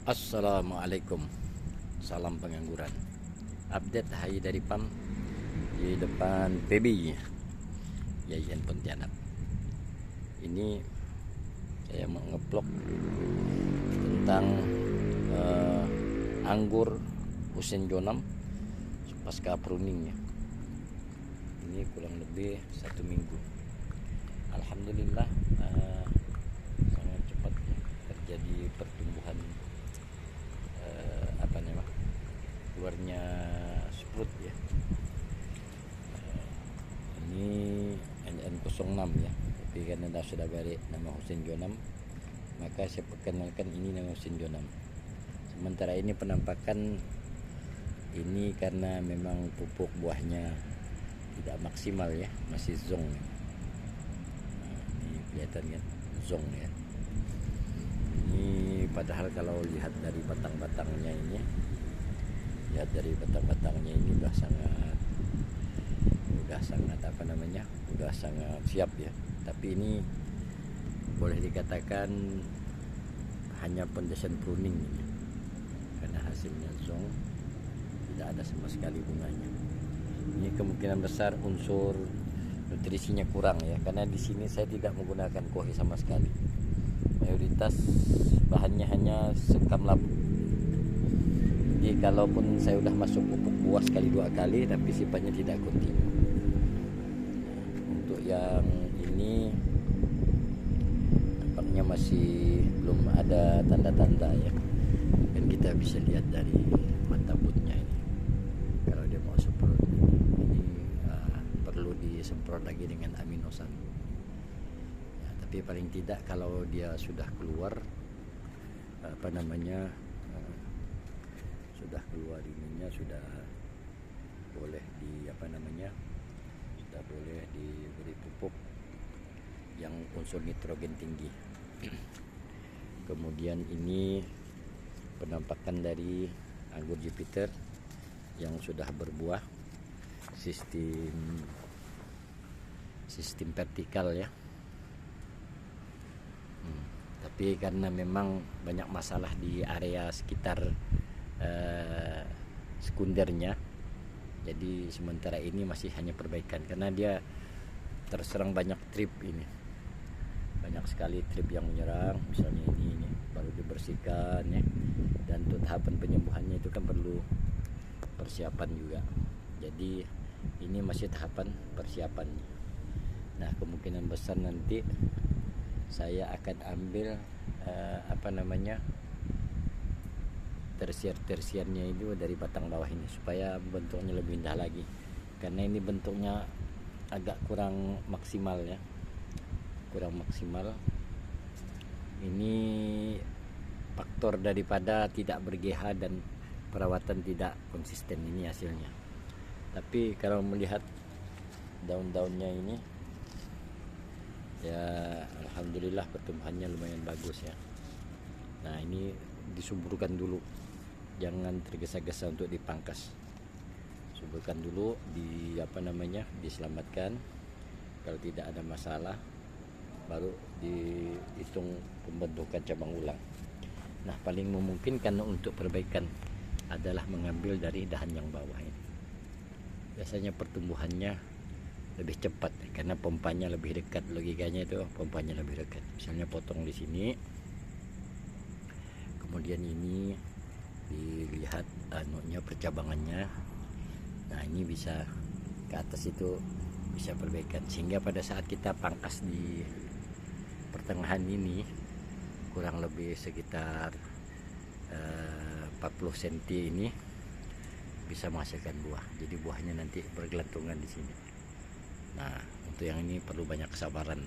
Assalamualaikum, salam pengangguran. Update hari dari PAM di depan PB Yayan Pontianak. Ini saya mau ngeblog tentang anggur Husein Jonam pasca pruning ya. Ini kurang lebih 1 minggu. Alhamdulillah sangat cepat ya, terjadi pertumbuhan keluarnya sprout ya. Ini NN06 ya, tapi karena sudah balik nama Husein Jonam, maka saya perkenalkan ini nama Husein Jonam. Sementara ini penampakan ini karena memang pupuk buahnya tidak maksimal ya, masih zong. Ini kelihatan kan zong ya. Ini padahal kalau lihat dari batang-batangnya ini, lihat dari batang-batangnya ini udah sangat udah sangat siap ya. Tapi ini boleh dikatakan hanya pendesain pruning ini, karena hasilnya zong, tidak ada sama sekali bunganya. Ini kemungkinan besar unsur nutrisinya kurang ya, karena di sini saya tidak menggunakan kohi sama sekali. Mayoritas bahannya hanya sekam labu. Jadi kalaupun saya udah masuk pupuk buah sekali 2 kali, tapi sifatnya tidak kontinu. Untuk yang ini nampaknya masih belum ada tanda-tanda ya, dan kita bisa lihat dari mata butnya ini. Kalau dia mau semprot ini perlu disemprot lagi dengan aminosan ya, tapi paling tidak kalau dia sudah keluar sudah keluar ininya, sudah boleh sudah boleh diberi pupuk yang unsur nitrogen tinggi. Kemudian ini penampakan dari anggur Jupiter yang sudah berbuah, sistem vertikal ya. Tapi karena memang banyak masalah di area sekitar sekundernya, jadi sementara ini masih hanya perbaikan, karena dia terserang banyak trip ini, banyak sekali trip yang menyerang. Misalnya ini baru dibersihkan ya, dan untuk tahapan penyembuhannya itu kan perlu persiapan juga. Jadi ini masih tahapan persiapan. Nah, kemungkinan besar nanti saya akan ambil tersier-tersiernya itu dari batang bawah ini, supaya bentuknya lebih indah lagi, karena ini bentuknya agak kurang maksimal ya, kurang maksimal. Ini faktor daripada tidak ber-GH dan perawatan tidak konsisten, ini hasilnya. Tapi kalau melihat daun-daunnya ini ya, alhamdulillah pertumbuhannya lumayan bagus ya. Nah, ini disuburkan dulu, jangan tergesa-gesa untuk dipangkas. Suburkan dulu, diselamatkan. Kalau tidak ada masalah, baru dihitung pembentukan cabang ulang. Nah, paling memungkinkan untuk perbaikan adalah mengambil dari dahan yang bawah ini. Biasanya pertumbuhannya lebih cepat karena pompanya lebih dekat, logikanya itu pompanya lebih dekat. Misalnya potong di sini, kemudian ini dilihat percabangannya. Nah, ini bisa ke atas, itu bisa perbaikan, sehingga pada saat kita pangkas di pertengahan ini kurang lebih sekitar 40 cm ini bisa menghasilkan buah. Jadi buahnya nanti bergelantungan di sini. Nah, untuk yang ini perlu banyak kesabaran.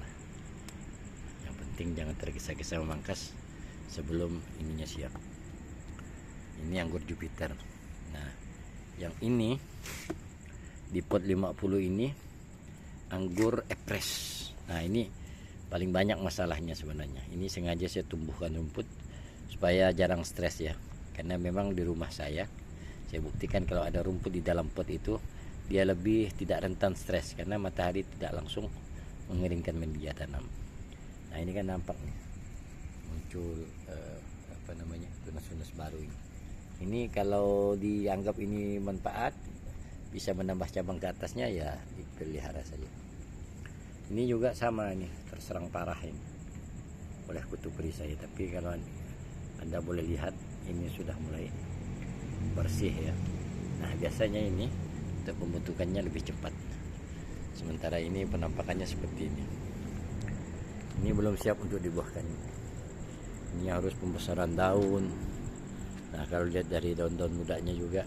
Yang penting jangan tergesa-gesa memangkas sebelum ininya siap. Ini anggur Jupiter. Nah, yang ini di pot 50 ini anggur Epres. Nah, ini paling banyak masalahnya sebenarnya. Ini sengaja saya tumbuhkan rumput supaya jarang stres ya, karena memang di rumah saya buktikan kalau ada rumput di dalam pot itu, dia lebih tidak rentan stres karena matahari tidak langsung mengeringkan media tanam. Nah, ini kan nampak nih muncul tunas tunas baru ini. Ini kalau dianggap ini manfaat, bisa menambah cabang ke atasnya, ya dipelihara saja. Ini juga sama, ini terserang parah ini oleh kutu perisai, tapi kalau Anda boleh lihat ini sudah mulai bersih ya. Nah biasanya ini untuk pembentukannya lebih cepat, sementara ini penampakannya seperti ini. Ini belum siap untuk dibuahkan. Ini harus pembesaran daun. Nah kalau lihat dari daun-daun mudanya juga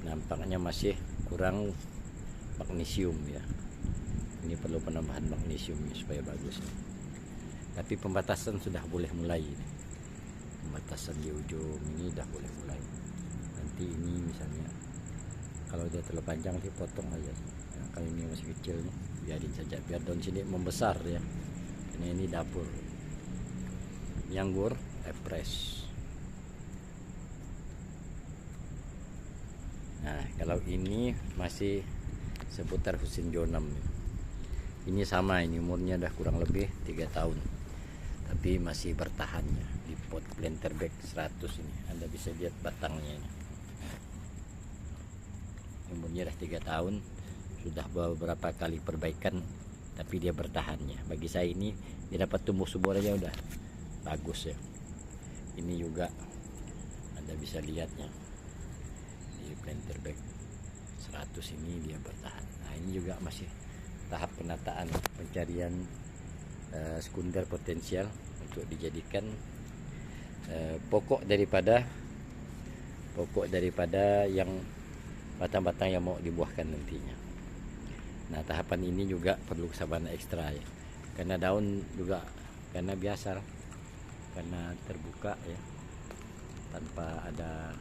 nampaknya masih kurang magnesium ya. Ini perlu penambahan magnesium supaya bagus. Tapi pembatasan sudah boleh mulai. Pembatasan di ujung ini sudah boleh mulai. Nanti ini misalnya kalau dia terlalu panjang dipotong aja. Nah, kalau ini masih kecil nih, biarin saja biar daun sini membesar ya. Ini dapur. Ini anggur Epres. Nah kalau ini masih seputar Husin Jonam. Ini sama, ini umurnya udah kurang lebih 3 tahun, tapi masih bertahan ya di pot planter bag 100 ini. Anda bisa lihat batangnya ini. Umurnya udah 3 tahun, sudah beberapa kali perbaikan, tapi dia bertahan ya. Bagi saya ini dia dapat tumbuh subur aja udah bagus ya. Ini juga Anda bisa lihatnya di planter bag 100 ini dia bertahan. Nah ini juga masih tahap penataan, pencarian sekunder potensial untuk dijadikan pokok daripada yang batang-batang yang mau dibuahkan nantinya. Nah tahapan ini juga perlu kesabaran ekstra ya, karena daun juga karena biasa karena terbuka ya, tanpa ada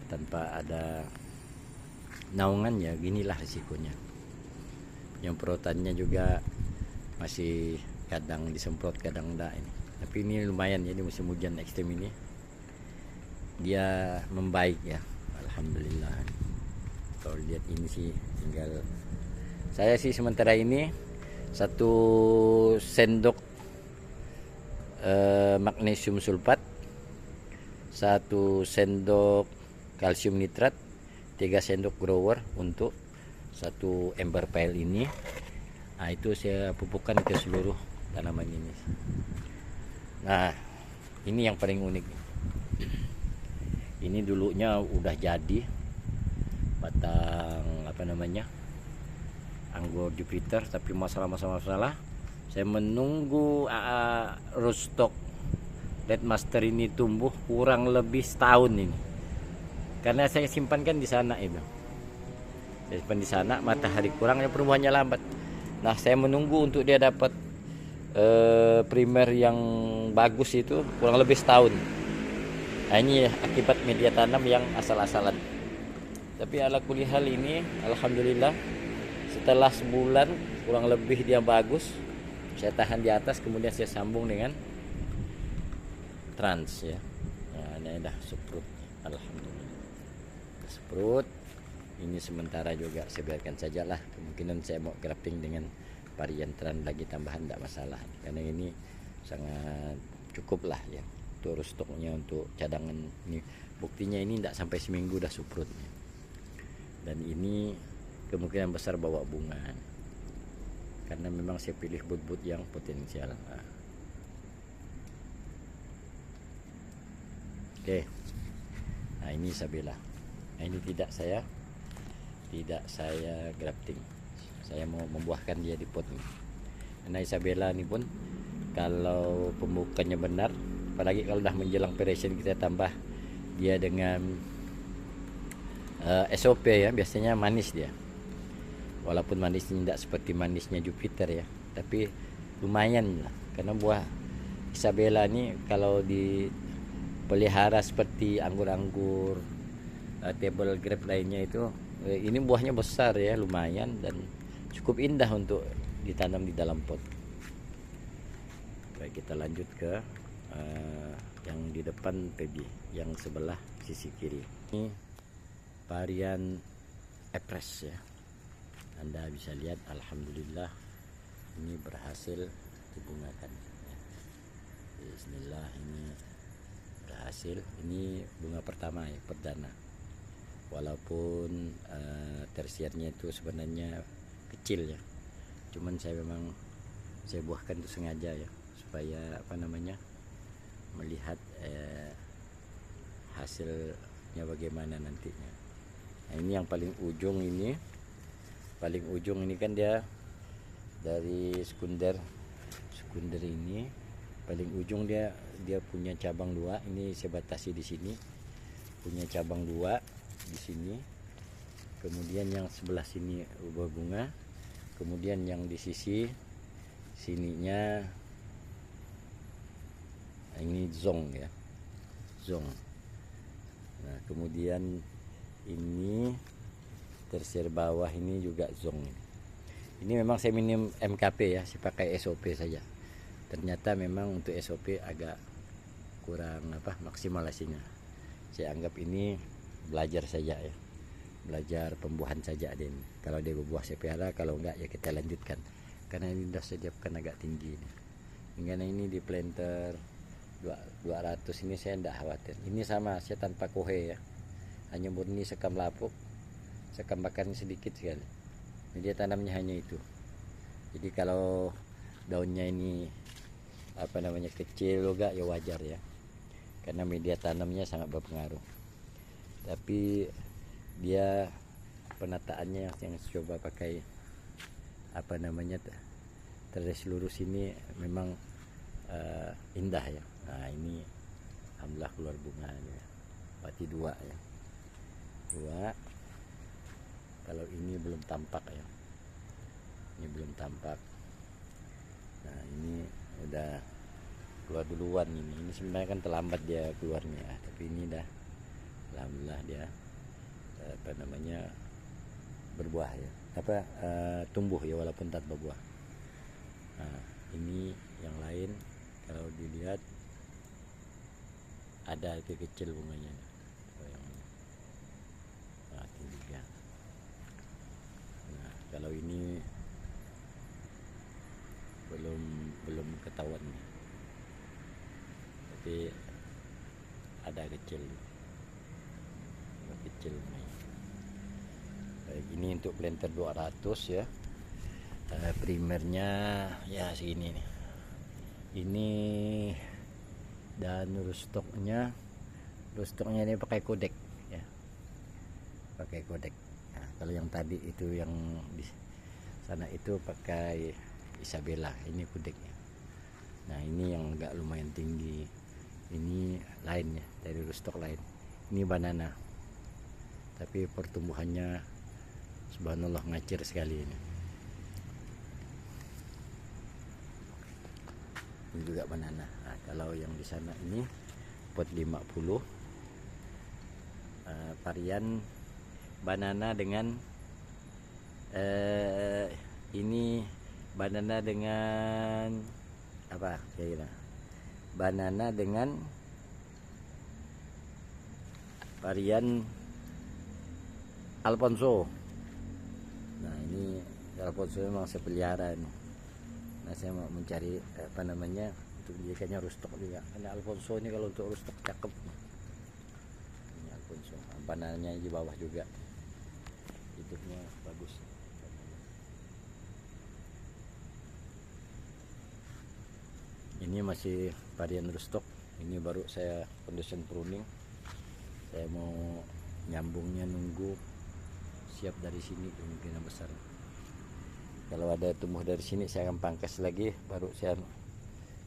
tanpa ada naungan ya, ginilah risikonya. Penyemprotannya juga masih kadang disemprot kadang enggak ini. Tapi ini lumayan ya, di musim hujan ekstrim ini dia membaik ya, alhamdulillah. Kalau lihat ini sih tinggal saya sih sementara ini 1 sendok magnesium sulfat, 1 sendok kalsium nitrat, 3 sendok grower untuk 1 ember pile ini. Nah itu saya pupukkan ke seluruh tanaman ini. Nah ini yang paling unik. Ini dulunya udah jadi batang anggur Jupiter, tapi masalah saya menunggu rootstock Red Master ini tumbuh kurang lebih setahun ini, karena saya simpankan di sana itu. Saya simpan di sana, matahari kurang, pertumbuhannya lambat. Nah saya menunggu untuk dia dapat primer yang bagus itu kurang lebih setahun. Nah ini akibat media tanam yang asal-asalan. Tapi ala kulli hal ini alhamdulillah setelah sebulan kurang lebih dia bagus. Saya tahan di atas, kemudian saya sambung dengan trans ya. Nah ini dah seprut, alhamdulillah seprut. Ini sementara juga saya biarkan sajalah, kemungkinan saya mau grafting dengan varian trans lagi tambahan tidak masalah, karena ini sangat cukup lah ya untuk stoknya, untuk cadangan. Ini buktinya ini tidak sampai seminggu dah suprutnya, dan ini kemungkinan besar bawa bunga karena memang saya pilih bud-bud yang potensial. Oke. Nah ini Isabella. Nah ini tidak saya grafting, saya mau membuahkan dia di pot ini. Karena Isabella ini pun kalau pemupukannya benar, apalagi kalau dah menjelang peresin, kita tambah dia dengan SOP ya, biasanya manis dia. Walaupun manisnya tidak seperti manisnya Jupiter ya, tapi lumayan lah, karena buah Isabella ini kalau dipelihara seperti anggur-anggur table grape lainnya itu, ini buahnya besar ya, lumayan dan cukup indah untuk ditanam di dalam pot. Baik, kita lanjut ke yang di depan Pebby, yang sebelah sisi kiri. Ini varian Epres ya. Anda bisa lihat alhamdulillah ini berhasil dibungakan. Bismillah, ini berhasil. Ini bunga pertama ya, perdana. Walaupun tersiernya itu sebenarnya kecil ya, cuman saya buahkan itu sengaja ya, supaya melihat hasilnya bagaimana nantinya. Nah, ini yang paling ujung ini kan dia dari sekunder ini paling ujung, dia punya cabang 2. Ini saya batasi di sini, punya cabang 2 di sini. Kemudian yang sebelah sini ubah bunga, kemudian yang di sisi sininya ini zong ya, zong. Nah, kemudian ini tersier bawah ini juga zong. Ini memang saya minim MKP ya, saya pakai SOP saja. Ternyata memang untuk SOP agak kurang maksimalasinya. Saya anggap ini belajar saja ya, belajar pembuahan saja deh. Kalau dia berbuah saya pelihara, kalau enggak ya kita lanjutkan, karena ini sudah saya siapkan agak tinggi nih. Hingga ini di planter 200 ini saya tidak khawatir. Ini sama, saya tanpa kohe ya, hanya murni sekam lapuk, sekam bakarnya sedikit sekali. Jadi dia tanamnya hanya itu. Jadi kalau daunnya ini kecil juga ya wajar ya, karena media tanamnya sangat berpengaruh. Tapi dia penataannya yang coba pakai teres lurus ini memang indah ya. Nah, ini alhamdulillah keluar bunga ya. Berarti 2 ya, 2. Kalau ini belum tampak ya, ini belum tampak. Nah, ini udah keluar duluan. Ini sebenarnya kan terlambat dia keluarnya, tapi ini dah alhamdulillah dia berbuah ya, tumbuh ya walaupun tanpa buah. Nah, ini yang lain kalau dilihat ada kecil bunganya. Nah, tingginya. Nah, kalau ini belum ketahuan nih, tapi ada kecil. Baik, ini untuk planter 200 ya. Primernya ya segini nih. Ini dan rustoknya ini pakai kodek ya, pakai kodek. Nah, kalau yang tadi itu yang di sana itu pakai Isabella, ini kodeknya. Nah, ini yang agak lumayan tinggi, ini lain ya, dari rustok lain. Ini banana, tapi pertumbuhannya subhanallah ngacir sekali ini. Ini juga banana. Nah, kalau yang di sana ini pot 50, varian banana dengan ini banana dengan apa kira-kira, banana dengan varian Alfonso. Nah, ini Alfonso memang saya pelihara nih. Nah, saya mau mencari untuk dijadikannya rustok juga. Karena Alfonso ini kalau untuk rustok cakep. Ini Alfonso, banananya di bawah juga, hidupnya bagus. Ini masih varian rustok. Ini baru saya condition pruning. Saya mau nyambungnya, nunggu siap dari sini kemungkinan besar. Kalau ada tumbuh dari sini saya akan pangkas lagi, baru saya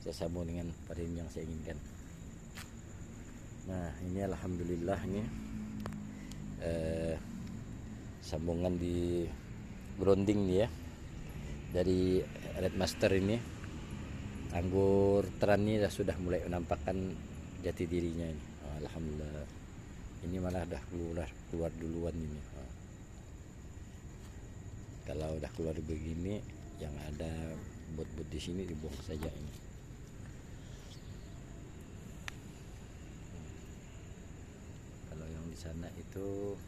sambung dengan varian yang saya inginkan. Nah, ini alhamdulillah ini sambungan di grounding nih ya, dari Red Master ini. Anggur teran ini sudah mulai menampakkan jati dirinya ini. Alhamdulillah. Ini malah dah keluar duluan ini. Kalau udah keluar begini, yang ada bot-bot di sini dibuang saja ini. Kalau yang di sana itu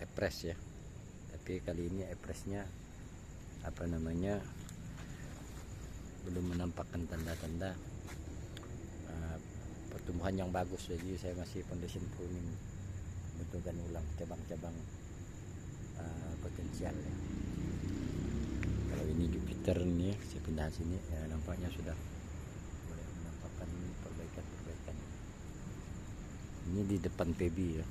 epres ya, tapi kali ini epresnya belum menampakkan tanda-tanda tumbuhan yang bagus, jadi saya masih foundation pruning, bentukan ulang cabang-cabang potensial ya. Kalau ini Jupiter nih, saya pindah sini ya, nampaknya sudah mulai menampakkan perbaikan. Ini di depan PB ya.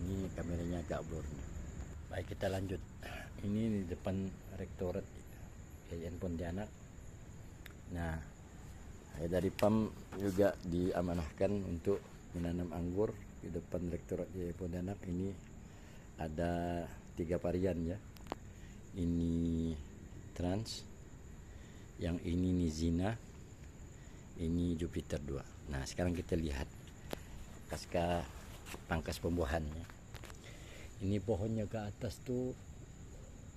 Ini kameranya agak blur nih. Baik, kita lanjut. Ini di depan Rektorat Yayasan Pontianak. Nah, saya dari PAM juga diamanahkan untuk menanam anggur di depan Rektorat Yayasan Pontianak. Ini ada 3 varian ya. Ini Trans, yang ini Nizina, ini Jupiter 2. Nah, sekarang kita lihat pasca pangkas pembuahannya. Ini pohonnya ke atas tuh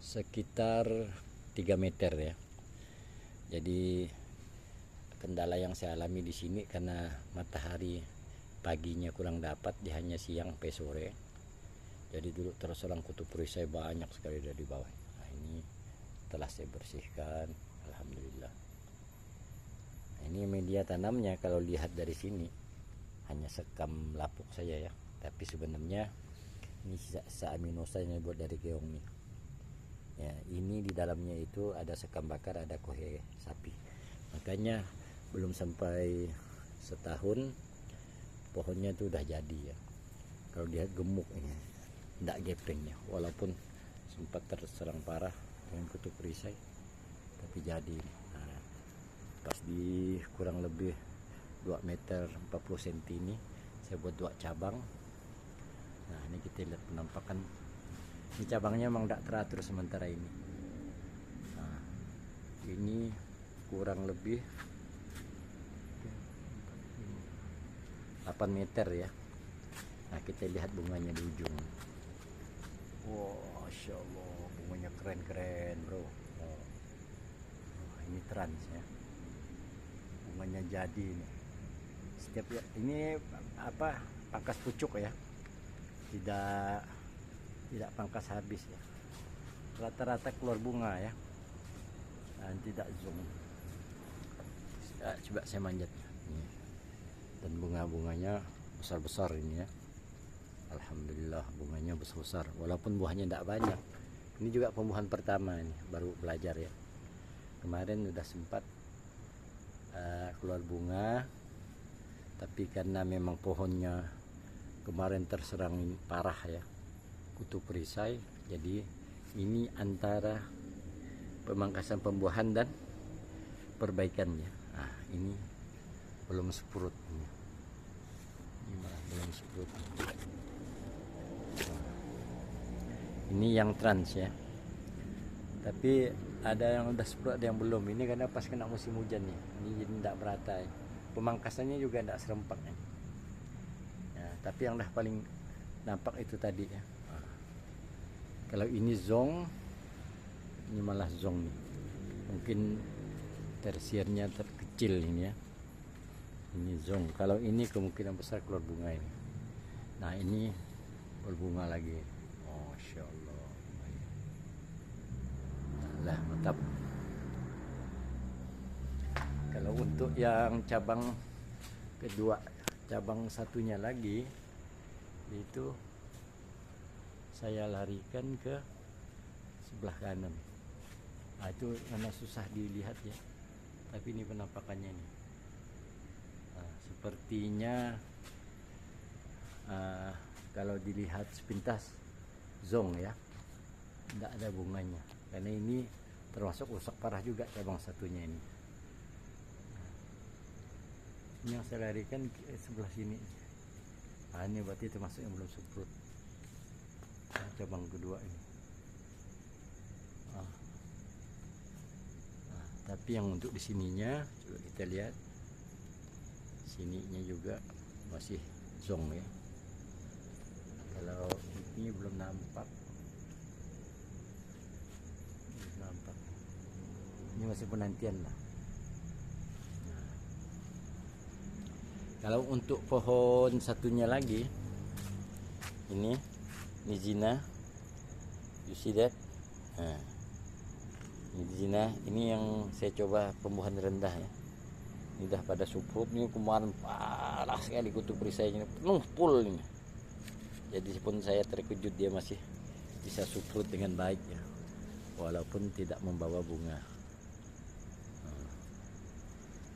sekitar 3 meter ya. Jadi kendala yang saya alami di sini karena matahari paginya kurang dapat, dia hanya siang sampai sore. Jadi dulu terus terang kutu perisai banyak sekali dari bawah. Nah, ini telah saya bersihkan, alhamdulillah. Nah, ini media tanamnya kalau lihat dari sini hanya sekam lapuk saja ya, tapi sebenarnya ini sisa aminosa yang dibuat dari keong nih. Ya, ini di dalamnya itu ada sekam bakar, ada kohe sapi. Makanya belum sampai setahun pohonnya itu udah jadi ya. Kalau lihat gemuk ini, tidak gepengnya, walaupun sempat terserang parah dengan kutu perisai, tapi jadi. Nah, pas di kurang lebih 2 meter 40 cm ini saya buat 2 cabang. Nah, ini kita lihat penampakan. Ini cabangnya memang tidak teratur sementara ini. Nah, ini kurang lebih 8 meter ya. Nah, kita lihat bunganya di ujung. Wow, Masya Allah, bunganya keren-keren bro. Oh, ini Trans ya, bunganya jadi nih. Setiap ya, ini apa, pangkas pucuk ya, tidak pangkas habis ya, rata-rata keluar bunga ya, dan tidak zoom. Coba saya manjat ini. Dan bunga-bunganya besar-besar ini ya, alhamdulillah bunganya besar-besar walaupun buahnya tidak banyak. Ini juga pembuahan pertama, ini baru belajar ya. Kemarin udah sempat keluar bunga, tapi karena memang pohonnya kemarin terserang parah ya, kutu perisai, jadi ini antara pemangkasan pembuahan dan perbaikannya. Nah, ini belum sprut ini malah belum sprut. Ini yang Trans ya, tapi ada yang udah sprut, ada yang belum. Ini karena pas kena musim hujan nih, ini jadi tidak merata ya. Pemangkasannya juga tidak serempak ya. Ya, tapi yang dah paling nampak itu tadi ya. Nah, kalau ini zong, ini malah zong nih, mungkin tersiernya terkecil ini ya. Ini zong. Kalau ini kemungkinan besar keluar bunga ini. Nah, ini berbunga lagi. Oh, Masya Allah. Nah, mantap. Kalau untuk yang cabang kedua, cabang satunya lagi itu saya larikan ke sebelah kanan. Nah, itu karena susah dilihat ya, tapi ini penampakannya ini. Nah, sepertinya kalau dilihat sepintas zong ya, tidak ada bunganya, karena ini termasuk rusak parah juga cabang satunya ini. Ini yang saya larikan sebelah sini. Nah, ini berarti termasuk yang belum semprot. Nah, cabang kedua ini. Nah, tapi yang untuk di sininya coba kita lihat, sininya juga masih zong ya. Kalau ini belum nampak, ini masih penantian lah. Nah, kalau untuk pohon satunya lagi, ini Nizina, you see that? Nah, Nizina ini yang saya coba pembuahan rendah ya. Ini dah pada suprut nih, kemarin parah sekali kutu perisainya penuh full ini. Jadi pun saya terkejut dia masih bisa suprut dengan baik ya, walaupun tidak membawa bunga.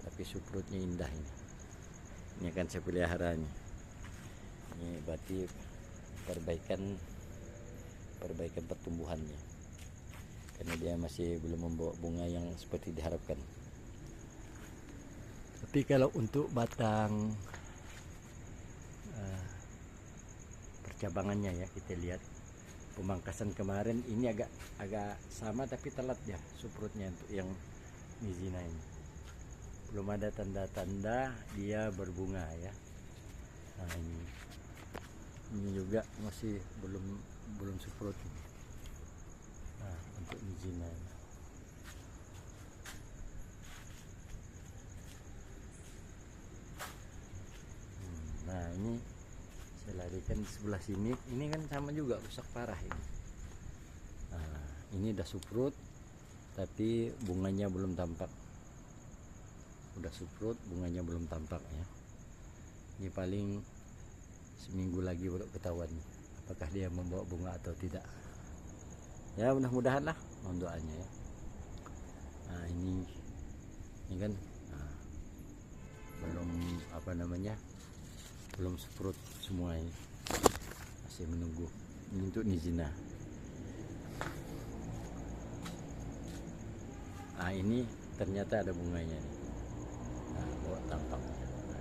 Tapi suprutnya indah ini. Ini akan saya pelihara nih. Ini berarti perbaikan pertumbuhannya, karena dia masih belum membawa bunga yang seperti diharapkan. Tapi kalau untuk batang percabangannya ya, kita lihat pemangkasan kemarin ini agak sama tapi telat ya suprutnya untuk yang mizina ini. Belum ada tanda-tanda dia berbunga ya. Nah ini juga masih belum suprut. Nah untuk mizina ini. Nah ini saya larikan di sebelah sini, ini kan sama juga rusak parah ini. Nah ini udah suprut tapi bunganya belum tampak. Udah suprut, bunganya belum tampak ya. Ini paling seminggu lagi baru ketahuan apakah dia membawa bunga atau tidak. Ya mudah-mudahan lah, mohon doanya ya. Nah ini kan belum suprut semua ini, masih menunggu. Ini untuk nizina. Nah ini ternyata ada bunganya nih. Nah bawa tampaknya. Nah,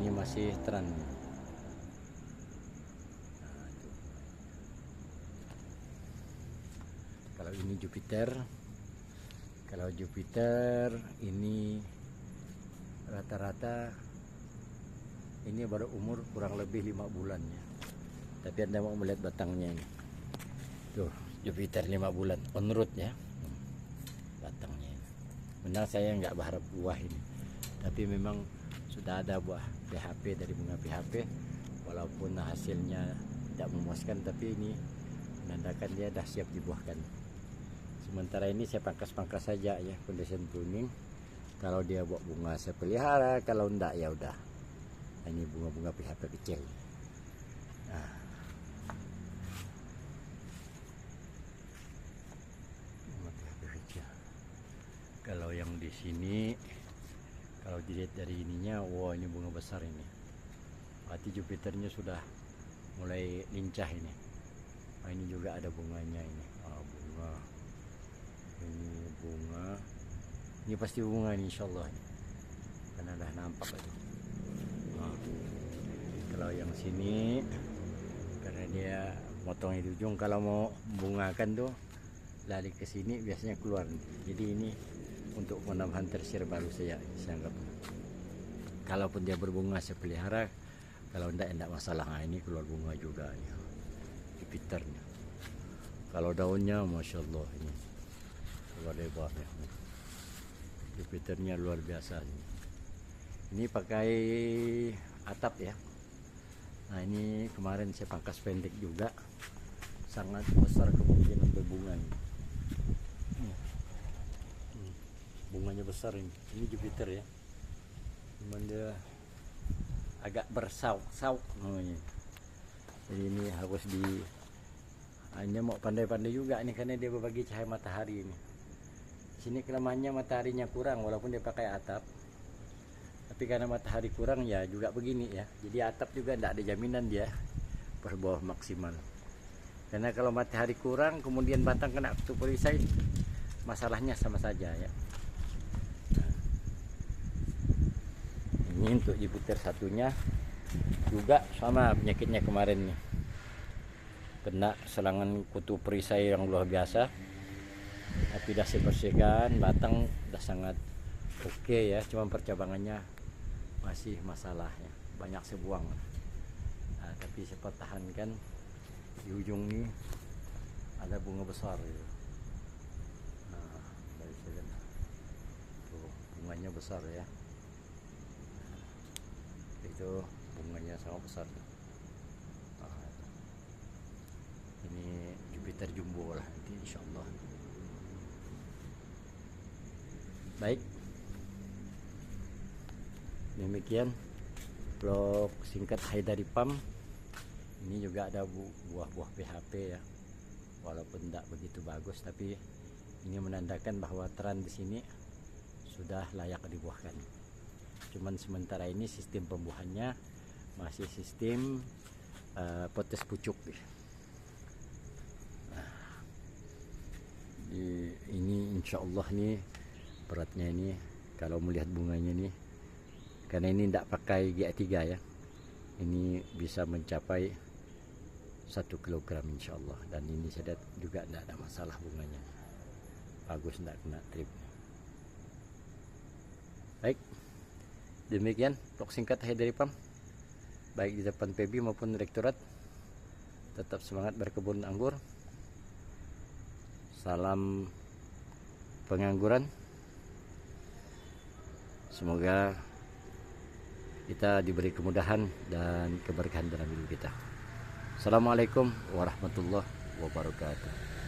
ini masih terang. Nah, kalau ini Jupiter ini rata-rata ini baru umur kurang lebih 5 bulan ya. Tapi Anda mau melihat batangnya ini. Tuh, Jupiter 5 bulan on root ya. Batangnya ini. Benar saya nggak berharap buah ini. Tapi memang sudah ada buah PHP dari bunga PHP, walaupun hasilnya tidak memuaskan, tapi ini menandakan dia dah siap dibuahkan. Sementara ini saya pangkas-pangkas saja ya, condition pruning. Kalau dia buat bunga saya pelihara, kalau enggak ya udah. Ini bunga-bunga PHP kecil. Nah. Bunga PHP kecil. Kalau yang di sini, kalau dilihat dari ininya, wah ini bunga besar ini. Berarti Jupiternya sudah mulai lincah ini. Nah, ini juga ada bunganya ini. Bunga. Ini bunga. Ini pasti bunga ini insyaallah. Karena dah nampak itu. Kalau yang sini karena dia potong di ujung, kalau mau bungakan tuh lari ke sini biasanya keluar. Jadi ini untuk penambahan tersir baru saya anggap. Kalaupun dia berbunga saya pelihara, kalau enggak masalah. Nah, ini keluar bunga juga ya. Jupiternya. Kalau daunnya masya Allah ini keluar lebarnya. Jupiternya luar biasa ini. Ini pakai atap ya. Nah ini kemarin saya pangkas pendek juga, sangat besar kemungkinan berbunga ini. Bunganya besar ini Jupiter ya. Cuman dia agak bersauk-sauk namanya. Jadi ini harus hanya mau pandai-pandai juga nih, karena dia berbagi cahaya matahari ini. Sini kelemahannya mataharinya kurang, walaupun dia pakai atap. Tapi karena matahari kurang ya juga begini ya. Jadi atap juga tidak ada jaminan dia berbawah maksimal. Karena kalau matahari kurang kemudian batang kena kutu perisai, masalahnya sama saja ya. Nah, ini untuk Jupiter satunya juga sama penyakitnya kemarin nih. Kena serangan kutu perisai yang luar biasa. Tapi dah saya bersihkan, batang dah sangat oke ya, cuma percabangannya masih masalah ya, banyak saya buang. Nah, tapi saya pertahankan di ujung ini ada bunga besar gitu. Nah, dari sini tuh bunganya besar ya. Nah, itu bunganya sangat besar. Nah, ini Jupiter jumbo lah nanti insyaallah. Baik, Demikian vlog singkat Haidari Farm. Ini juga ada buah-buah PHP ya, walaupun tidak begitu bagus, tapi ini menandakan bahwa teran di sini sudah layak dibuahkan. Cuman sementara ini sistem pembuahannya masih sistem potes pucuk. Nah, ini insya Allah nih beratnya ini kalau melihat bunganya nih, karena ini tidak pakai GA3 ya, ini bisa mencapai 1 kilogram insya Allah. Dan ini saya lihat juga tidak ada masalah bunganya, bagus, tidak kena trip. Baik, demikian vlog singkat Haidari Farm, baik di depan PB maupun rektorat. Tetap semangat berkebun anggur, salam pengangguran, semoga kita diberi kemudahan dan keberkahan dalam hidup kita. Assalamualaikum warahmatullahi wabarakatuh.